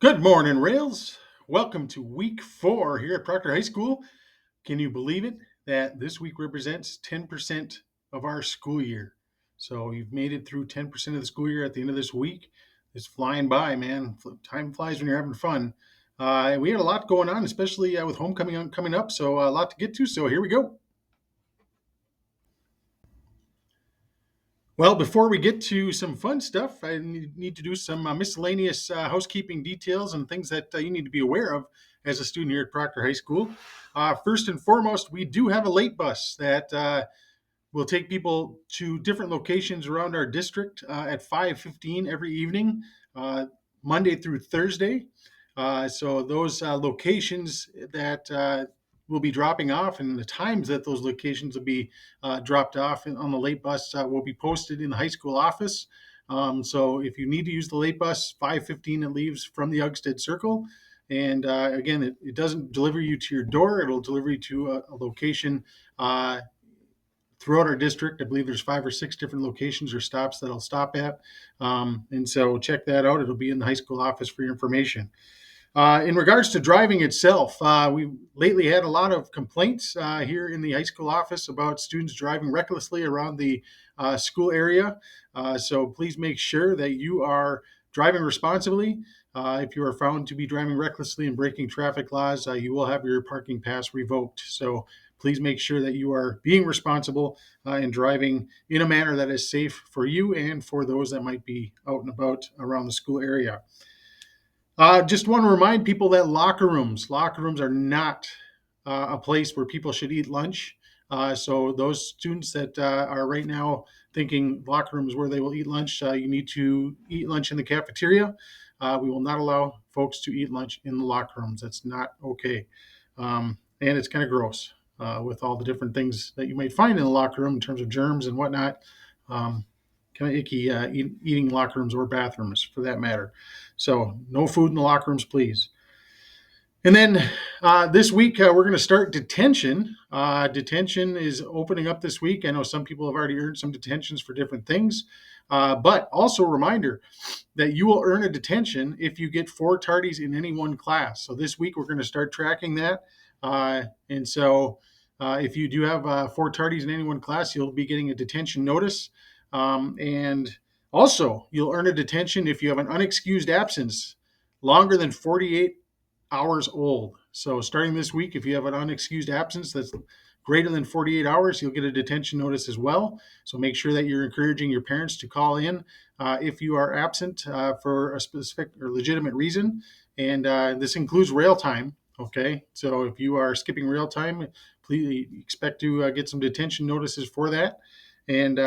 Good morning, Rails. Welcome to week 4 here at Proctor High School. Can you believe it that this week represents 10% of our school year? So you've made it through 10% of the school year at the end of this week. It's flying by, man. Time flies when you're having fun. We had a lot going on, especially with homecoming coming up, so a lot to get to. So here we go. Well, before we get to some fun stuff, I need to do some miscellaneous housekeeping details and things that you need to be aware of as a student here at Proctor High School. First and foremost, we do have a late bus that will take people to different locations around our district at 5:15 every evening, Monday through Thursday. So those locations that will be dropping off and the times that those locations will be dropped off on the late bus will be posted in the high school office. So if you need to use the late bus, 5:15 it leaves from the Uggstead Circle. And again, it doesn't deliver you to your door. It'll deliver you to a location throughout our district. I believe there's 5 or 6 different locations or stops that I'll stop at. And so check that out. It'll be in the high school office for your information. In regards to driving itself, we've lately had a lot of complaints here in the high school office about students driving recklessly around the school area. So please make sure that you are driving responsibly. If you are found to be driving recklessly and breaking traffic laws, you will have your parking pass revoked. So please make sure that you are being responsible and driving in a manner that is safe for you and for those that might be out and about around the school area. Just want to remind people that locker rooms are not a place where people should eat lunch. So those students that are right now thinking locker rooms where they will eat lunch, you need to eat lunch in the cafeteria. We will not allow folks to eat lunch in the locker rooms. That's not okay. And it's kind of gross with all the different things that you might find in the locker room in terms of germs and whatnot. Kind of icky eating locker rooms or bathrooms for that matter. So no food in the locker rooms, please. And then this week, we're going to start detention. Detention is opening up this week. I know some people have already earned some detentions for different things. But also a reminder that you will earn a detention if you get 4 tardies in any one class. So this week, we're going to start tracking that. And so if you do have 4 tardies in any one class, you'll be getting a detention notice. And also, you'll earn a detention if you have an unexcused absence longer than 48 hours old. So starting this week, if you have an unexcused absence that's greater than 48 hours, you'll get a detention notice as well. So make sure that you're encouraging your parents to call in if you are absent for a specific or legitimate reason. And this includes rail time. Okay, so if you are skipping rail time, please expect to get some detention notices for that. And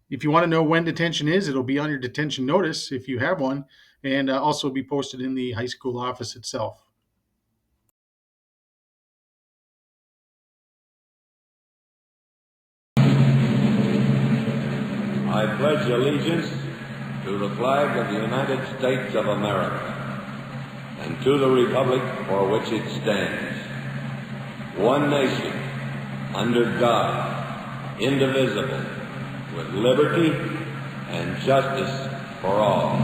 if you want to know when detention is, it'll be on your detention notice if you have one, and also be posted in the high school office itself. I pledge allegiance to the flag of the United States of America and to the republic for which it stands, one nation, under God, indivisible, with liberty and justice for all.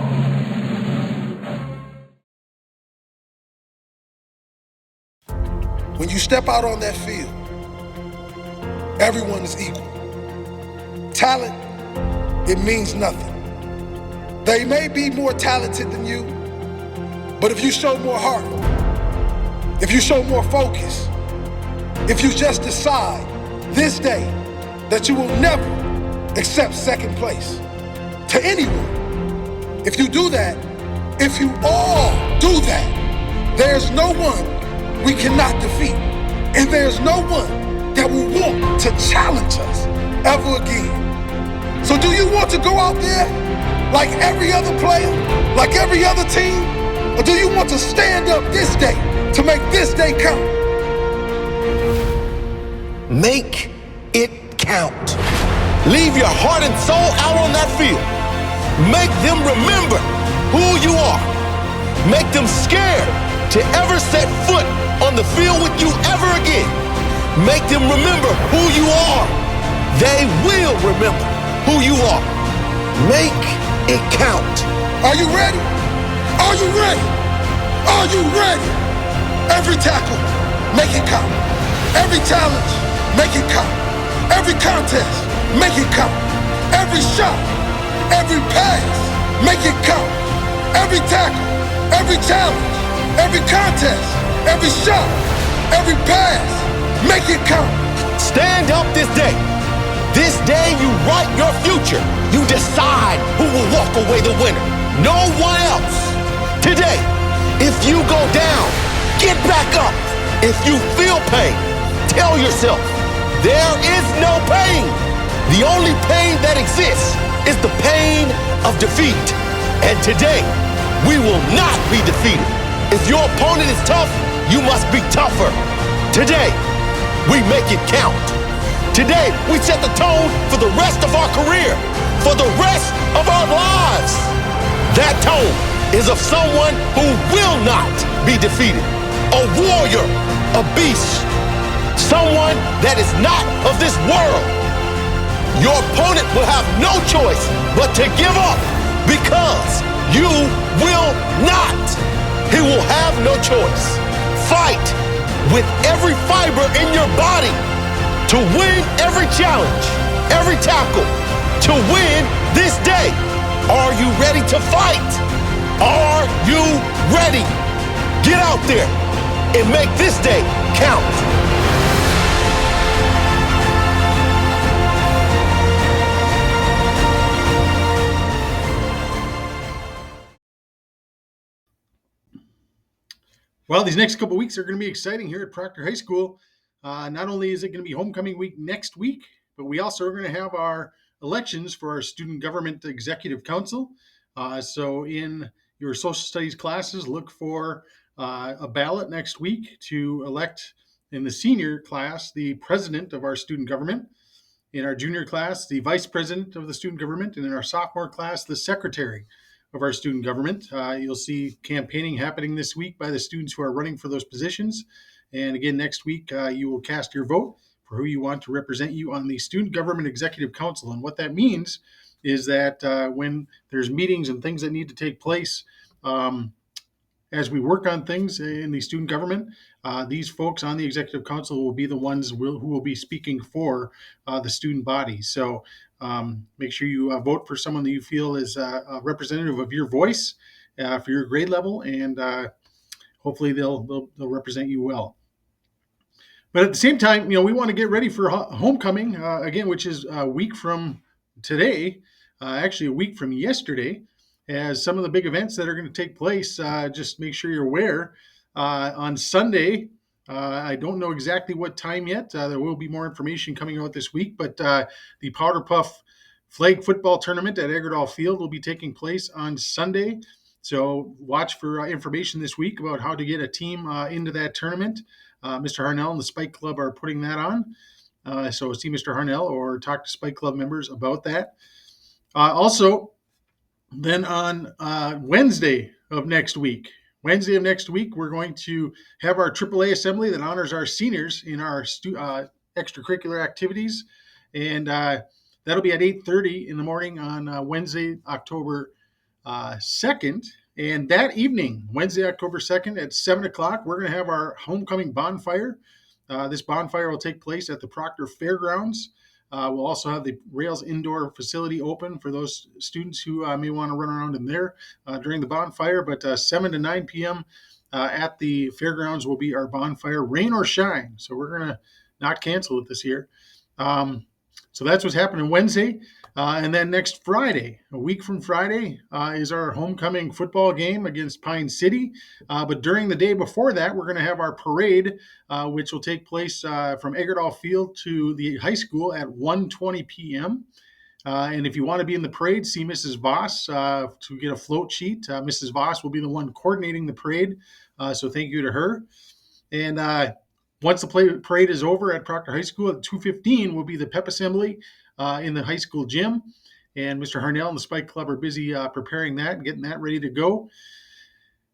When you step out on that field, everyone is equal. Talent, it means nothing. They may be more talented than you, but if you show more heart, if you show more focus, if you just decide this day that you will never accept second place to anyone, if you do that, if you all do that, there's no one we cannot defeat, and there's no one that will want to challenge us ever again. So do you want to go out there like every other player, like every other team, or do you want to stand up this day to make this day count? Make it count. Leave your heart and soul out on that field. Make them remember who you are. Make them scared to ever set foot on the field with you ever again. Make them remember who you are. They will remember who you are. Make it count. Are you ready? Are you ready? Are you ready? Every tackle, make it count. Every challenge, make it count. Every contest, make it count. Every shot, every pass, make it count. Every tackle, every challenge, every contest, every shot, every pass, make it count. Stand up this day. This day you write your future. You decide who will walk away the winner. No one else. Today, if you go down, get back up. If you feel pain, tell yourself, there is no pain. The only pain that exists is the pain of defeat. And today, we will not be defeated. If your opponent is tough, you must be tougher. Today, we make it count. Today, we set the tone for the rest of our career, for the rest of our lives. That tone is of someone who will not be defeated. A warrior, a beast, someone that is not of this world. Your opponent will have no choice but to give up because you will not. He will have no choice. Fight with every fiber in your body to win every challenge, every tackle, to win this day. Are you ready to fight? Are you ready? Get out there and make this day count. Well, these next couple of weeks are going to be exciting here at Proctor High School. Not only is it going to be homecoming week next week, but we also are going to have our elections for our Student Government Executive Council. So in your social studies classes, look for a ballot next week to elect in the senior class the president of our student government. In our junior class, the vice president of the student government, and in our sophomore class, the secretary of our student government. You'll see campaigning happening this week by the students who are running for those positions. And again, next week, you will cast your vote for who you want to represent you on the Student Government Executive Council. And what that means is that when there's meetings and things that need to take place, as we work on things in the student government, these folks on the executive council will be the ones who will be speaking for the student body. So make sure you vote for someone that you feel is a representative of your voice for your grade level, and hopefully they'll represent you well. But at the same time, we want to get ready for homecoming again, which is a week from today, actually a week from yesterday, as some of the big events that are going to take place. Just make sure you're aware. On Sunday, I don't know exactly what time yet. There will be more information coming out this week, but the Powder Puff Flag Football Tournament at Eggerdahl Field will be taking place on Sunday. So watch for information this week about how to get a team into that tournament. Mr. Harnell and the Spike Club are putting that on. So see Mr. Harnell or talk to Spike Club members about that. Also, then on Wednesday of next week, we're going to have our AAA assembly that honors our seniors in our extracurricular activities. And that'll be at 8:30 in the morning on Wednesday, October 2nd. And that evening, Wednesday, October 2nd at 7 o'clock, we're going to have our homecoming bonfire. This bonfire will take place at the Proctor Fairgrounds. We'll also have the Rails indoor facility open for those students who may want to run around in there during the bonfire. But 7 to 9 p.m. At the fairgrounds will be our bonfire, rain or shine. So we're going to not cancel it this year. So that's what's happening Wednesday. And then next Friday, a week from Friday, is our homecoming football game against Pine City. But during the day before that, we're going to have our parade, which will take place from Eggerdahl Field to the high school at 1:20 p.m. And if you want to be in the parade, see Mrs. Voss to get a float sheet. Mrs. Voss will be the one coordinating the parade. So thank you to her. And once the parade is over at Proctor High School at 2:15 will be the pep assembly in the high school gym. And Mr. Harnell and the Spike Club are busy preparing that and getting that ready to go.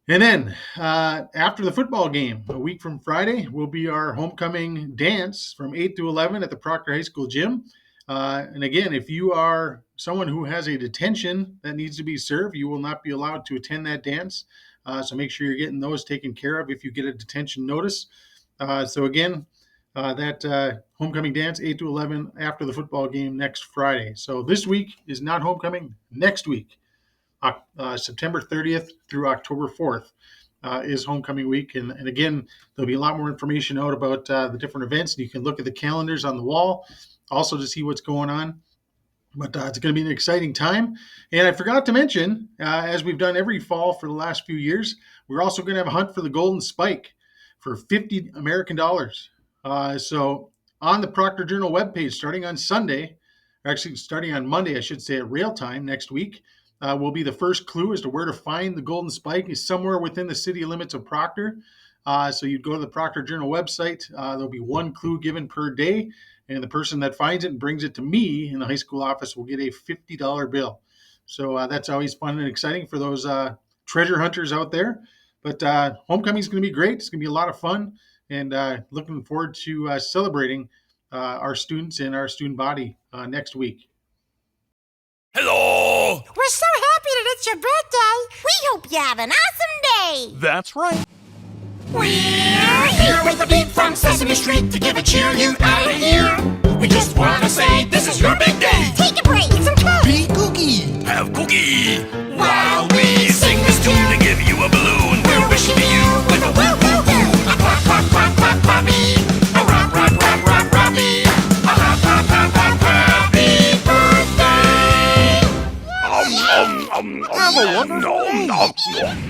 And then after the football game, a week from Friday, will be our homecoming dance from 8 to 11 at the Proctor High School gym. And again, if you are someone who has a detention that needs to be served, you will not be allowed to attend that dance. So make sure you're getting those taken care of if you get a detention notice. So again, that homecoming dance, 8 to 11 after the football game next Friday. So this week is not homecoming. Next week, September 30th through October 4th, is homecoming week. And again, there'll be a lot more information out about the different events. And you can look at the calendars on the wall also to see what's going on. But it's going to be an exciting time. And I forgot to mention, as we've done every fall for the last few years, we're also going to have a hunt for the Golden Spike for 50 American dollars. So on the Proctor Journal webpage, starting on Sunday, or actually starting on Monday, I should say, at rail time next week, will be the first clue as to where to find the Golden Spike. Is somewhere within the city limits of Proctor. So you'd go to the Proctor Journal website. There'll be one clue given per day. And the person that finds it and brings it to me in the high school office will get a $50 bill. So that's always fun and exciting for those treasure hunters out there. But homecoming is going to be great. It's going to be a lot of fun. And looking forward to celebrating our students and our student body next week. Hello! We're so happy that it's your birthday. We hope you have an awesome day. That's right. We're here with the beat from Sesame Street to give a cheer you out of here. We just want to say this is your big day. Take a break, some coke. Be cookie. Have cookie. While we Sing this tune to give you a balloon. we're wishing to you with a woo woo woo. A clap clap clap clap clappy. A rap rap rap rap rappy. A hop hop hop hop happy birthday. Have a wonderful day.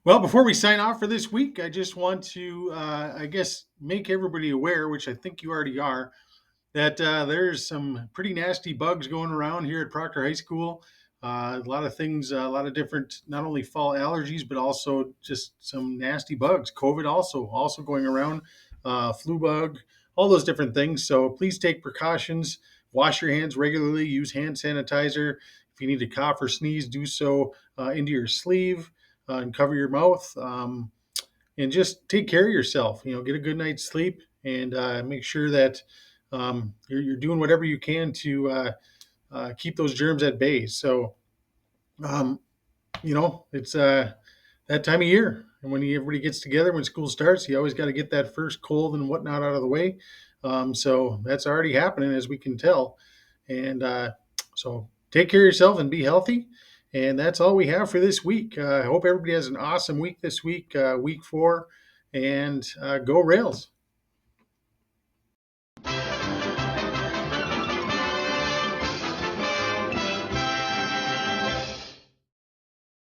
Well, before we sign off for this week, I just want to, I guess, make everybody aware, which I think you already are, that there's some pretty nasty bugs going around here at Proctor High School. A lot of things, a lot of different, not only fall allergies, but also just some nasty bugs. COVID also going around, flu bug, all those different things. So please take precautions. Wash your hands regularly. Use hand sanitizer. If you need to cough or sneeze, do so into your sleeve and cover your mouth. And just take care of yourself. Get a good night's sleep and make sure that you're doing whatever you can to keep those germs at bay. So, it's that time of year. And when everybody gets together, when school starts, you always got to get that first cold and whatnot out of the way. So that's already happening, as we can tell. And so take care of yourself and be healthy. And that's all we have for this week. I hope everybody has an awesome week this week, week 4, and go Rails.